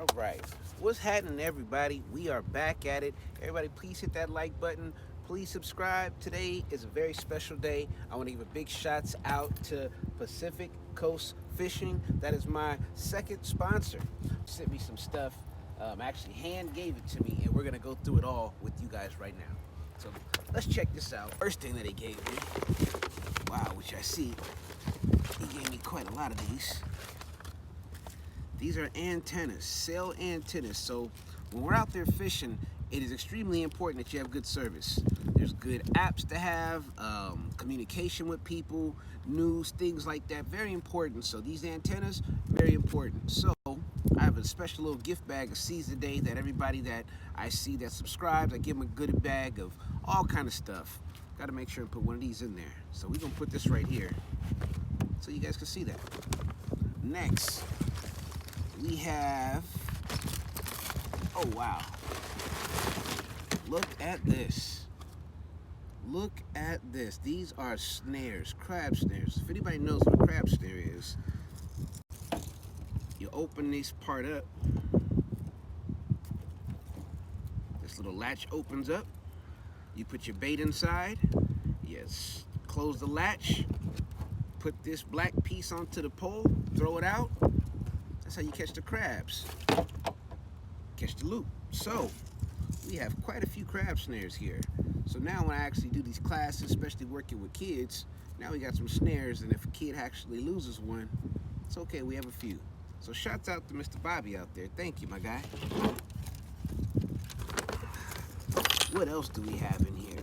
All right. What's happening, everybody? We are back at it. Everybody, please hit that like button. Please subscribe. Today is a very special day. I want to give a big shouts out to Pacific Coast Fishing. That is my second sponsor. Sent me some stuff. Actually, hand gave it to me, and we're gonna go through it all with you guys right now. So let's check this out. First thing that he gave me, wow, which I see, he gave me quite a lot of these. These are antennas, cell antennas. So when we're out there fishing, it is extremely important that you have good service. There's good apps to have, communication with people, news, things like that. Very important. So these antennas, very important. So I have a special little gift bag of Seize the Day that everybody that I see that subscribes, I give them a good bag of all kind of stuff. Got to make sure and put one of these in there. So we're gonna put this right here so you guys can see that. Next, we have, oh wow, look at this. Look at this. These are snares, crab snares. If anybody knows what a crab snare is, you open this part up. This little latch opens up. You put your bait inside. Yes, close the latch. Put this black piece onto the pole, throw it out. That's how you catch the crabs. Catch the loop. So we have quite a few crab snares here. So now when I actually do these classes, especially working with kids, now we got some snares, and if a kid actually loses one, it's okay, we have a few. So shouts out to Mr. Bobby out there. Thank you, my guy. What else do we have in here?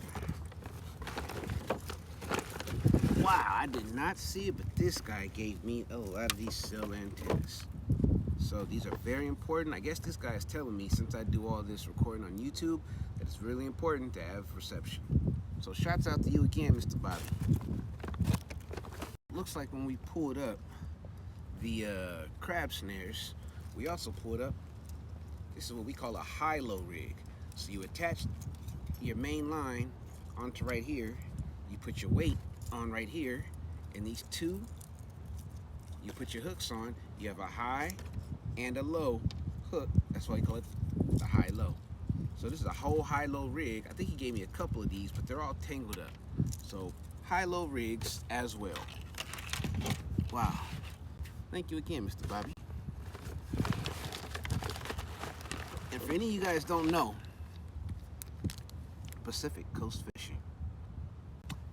Wow, I did not see it, but this guy gave me a lot of these cell antennas. So these are very important. I guess this guy is telling me, since I do all this recording on YouTube, that it's really important to have reception. So shouts out to you again, Mr. Bobby. Looks like when we pulled up the crab snares, we also pulled up, this is what we call a high-low rig. So you attach your main line onto right here, you put your weight on right here, and these two, you put your hooks on, you have a high and a low hook. That's why we call it the high-low. So this is a whole high-low rig. I think he gave me a couple of these, but they're all tangled up. So high-low rigs as well. Wow. Thank you again, Mr. Bobby. And for any of you guys don't know, Pacific Coast Fishing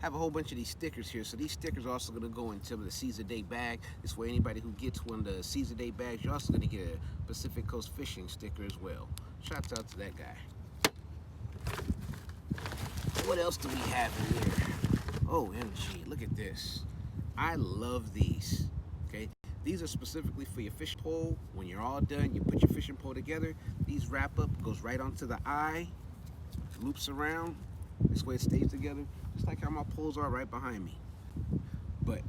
have a whole bunch of these stickers here. So these stickers are also going to go into the Seize the Day bag. This way anybody who gets one of the Seize the Day bags, you're also going to get a Pacific Coast Fishing sticker as well. Shouts out to that guy. What else do we have in here? OMG, look at this. I love these. Okay, these are specifically for your fishing pole. When you're all done, you put your fishing pole together. These wrap up, goes right onto the eye, loops around. This way it stays together, just like how my poles are right behind me. But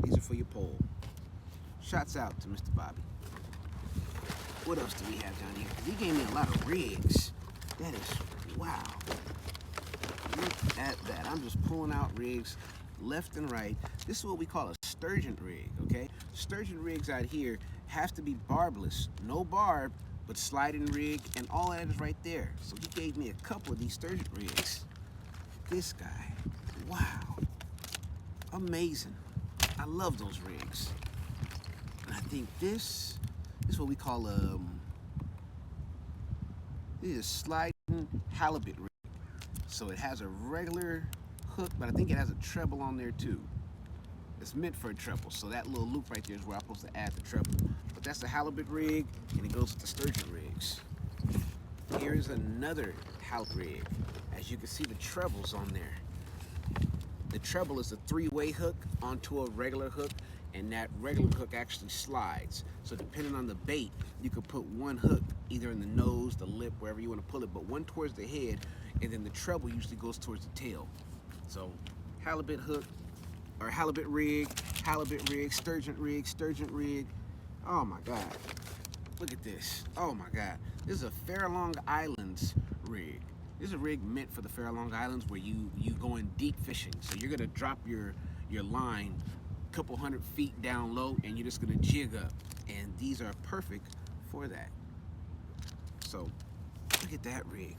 these are for your pole. Shouts out to Mr. Bobby. What else do we have down here? He gave me a lot of rigs. That is, wow. Look at that. I'm just pulling out rigs left and right. This is what we call a sturgeon rig, okay? Sturgeon rigs out here have to be barbless. No barb, but sliding rig, and all that is right there. So he gave me a couple of these sturgeon rigs. This guy, wow, amazing. I love those rigs. And I think this is what we call this is sliding halibut rig. So it has a regular hook, but I think it has a treble on there too. It's meant for a treble, so that little loop right there is where I'm supposed to add the treble. But that's the halibut rig, and it goes with the sturgeon rigs. Here's another halibut rig. As you can see, the treble's on there. The treble is a three-way hook onto a regular hook, and that regular hook actually slides. So depending on the bait, you could put one hook either in the nose, the lip, wherever you want to pull it, but one towards the head, and then the treble usually goes towards the tail. So halibut hook, or halibut rig, sturgeon rig. Oh my God. Look at this. Oh my God. This is a Farallon Islands rig. This is a rig meant for the Farallon Islands where you go in deep fishing. So you're gonna drop your line a couple 100 feet down low, and you're just gonna jig up. And these are perfect for that. So look at that rig.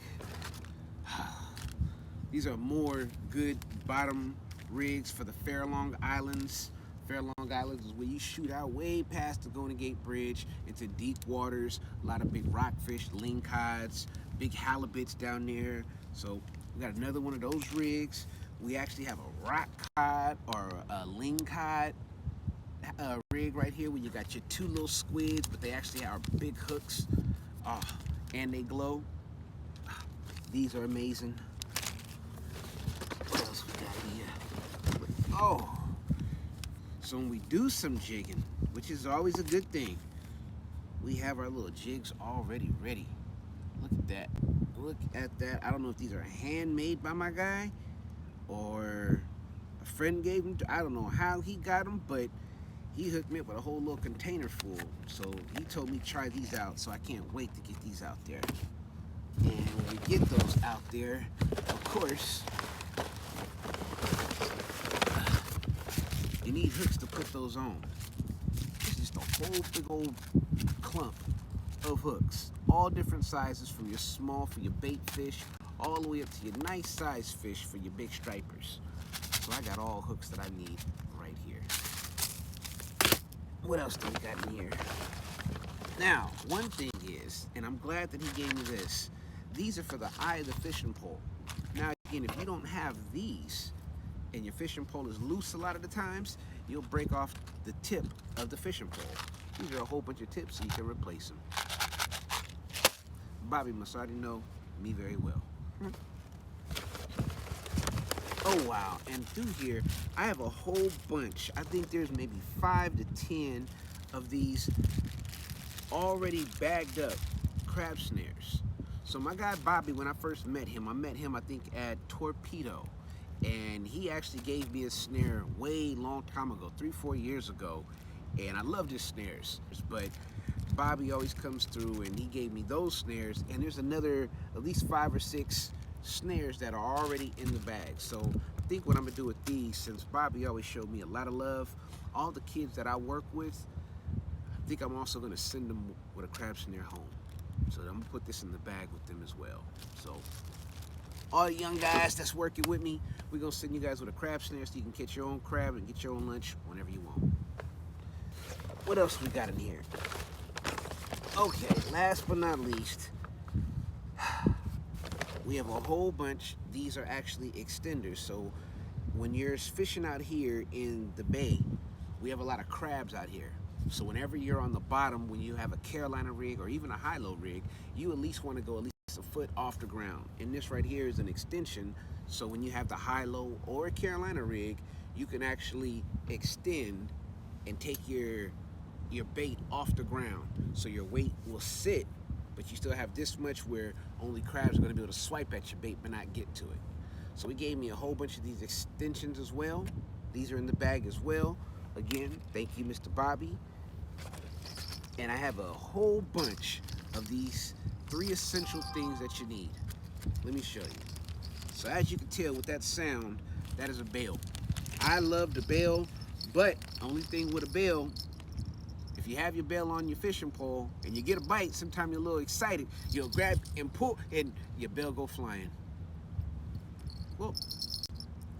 These are more good bottom rigs for the Farallon Islands. Farallon Islands is where you shoot out way past the Golden Gate Bridge into deep waters. A lot of big rockfish, lingcods, big halibuts down there. So we got another one of those rigs. We actually have a rock cod or a lingcod rig right here where you got your two little squids, but they actually are big hooks. And they glow. These are amazing. What else we got here? Oh, so when we do some jigging, which is always a good thing, we have our little jigs already ready. Look at that. Look at that. I don't know if these are handmade by my guy or a friend gave them. I don't know how he got them, but he hooked me up with a whole little container full. So he told me try these out, so I can't wait to get these out there. And when we get those out there, of course, you need hooks to put those on. It's just a whole big old clump of hooks, all different sizes, from your small for your bait fish all the way up to your nice size fish for your big stripers. So I got all hooks that I need right here. What else do we got in here? Now, one thing is, and I'm glad that he gave me this, these are for the eye of the fishing pole. Now again, if you don't have these and your fishing pole is loose a lot of the times, you'll break off the tip of the fishing pole. These are a whole bunch of tips so you can replace them. Bobby must already know me very well. Oh wow, and through here, I have a whole bunch. I think there's maybe 5 to 10 of these already bagged up crab snares. So my guy Bobby, when I first met him, I think at Torpedo, and he actually gave me a snare way long time ago, 3-4 years ago, and I loved his snares, but Bobby always comes through and he gave me those snares, and there's another at least 5 or 6 snares that are already in the bag. So I think what I'm gonna do with these, since Bobby always showed me a lot of love, all the kids that I work with, I think I'm also gonna send them with a crab snare home. So I'm gonna put this in the bag with them as well. So all the young guys that's working with me, we're gonna send you guys with a crab snare so you can catch your own crab and get your own lunch whenever you want. What else we got in here? Okay, last but not least, we have a whole bunch. These are actually extenders. So when you're fishing out here in the bay, we have a lot of crabs out here. So whenever you're on the bottom, when you have a Carolina rig or even a high-low rig, you at least want to go at least a foot off the ground. And this right here is an extension. So when you have the high-low or a Carolina rig, you can actually extend and take your bait off the ground. So your weight will sit, but you still have this much where only crabs are going to be able to swipe at your bait but not get to it. So he gave me a whole bunch of these extensions as well. These are in the bag as well. Again, thank you, Mr. Bobby. And I have a whole bunch of these 3 essential things that you need. Let me show you. So as you can tell with that sound, that is a bail. I love the bail, but only thing with a bail, if you have your bail on your fishing pole and you get a bite, sometimes you're a little excited, you'll grab and pull and your bail go flying. Well,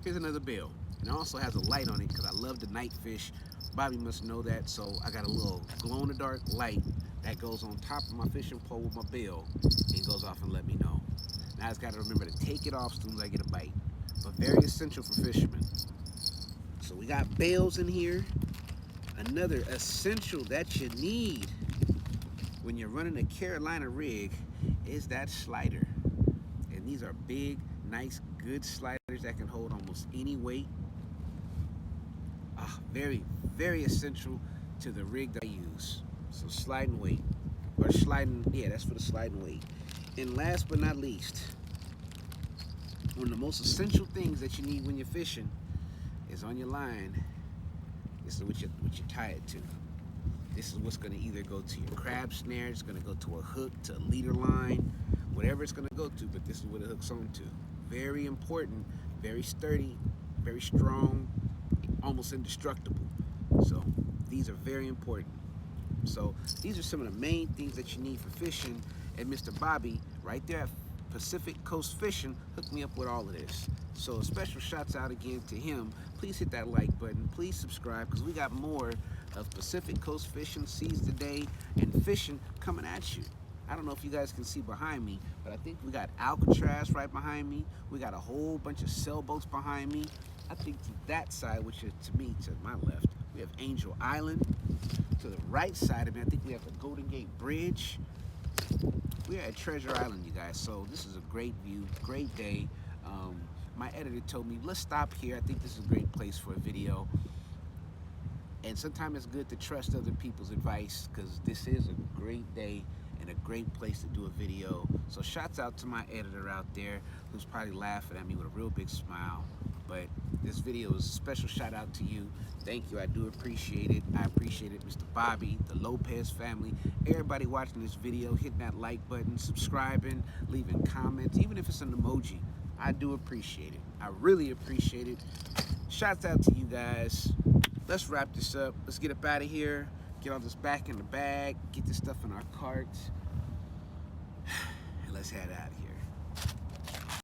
here's another bail. And it also has a light on it because I love the night fish. Bobby must know that, so I got a little glow-in-the-dark light that goes on top of my fishing pole with my bail and goes off and let me know. Now I just got to remember to take it off as soon as I get a bite. But very essential for fishermen. So we got bails in here. Another essential that you need when you're running a Carolina rig is that slider. And these are big, nice, good sliders that can hold almost any weight. Very, very essential to the rig that I use. So sliding weight, or sliding, yeah, that's for the sliding weight. And last but not least, one of the most essential things that you need when you're fishing is on your line. This is what you tie it to. This is what's going to either go to your crab snare, it's going to go to a hook, to a leader line, whatever it's going to go to, but this is what it hooks on to. Very important, very sturdy, very strong, almost indestructible. So these are very important. So these are some of the main things that you need for fishing. And Mr. Bobby, right there at Pacific Coast Fishing, hooked me up with all of this. So special shouts out again to him. Please hit that like button. Please subscribe, because we got more of Pacific Coast Fishing, Seize the Day, and fishing coming at you. I don't know if you guys can see behind me, but I think we got Alcatraz right behind me. We got a whole bunch of sailboats behind me. I think to that side, which is to me, to my left, we have Angel Island. To the right side of me, I think we have the Golden Gate Bridge. We're at Treasure Island, you guys. So this is a great view, great day. My editor told me, let's stop here. I think this is a great place for a video. And sometimes it's good to trust other people's advice, because this is a great day and a great place to do a video. So shouts out to my editor out there, who's probably laughing at me with a real big smile. But this video is a special shout out to you. Thank you, I do appreciate it. I appreciate it, Mr. Bobby, the Lopez family, everybody watching this video, hitting that like button, subscribing, leaving comments, even if it's an emoji. I do appreciate it. I really appreciate it. Shouts out to you guys. Let's wrap this up. Let's get up out of here. Get all this back in the bag. Get this stuff in our carts. And let's head out of here.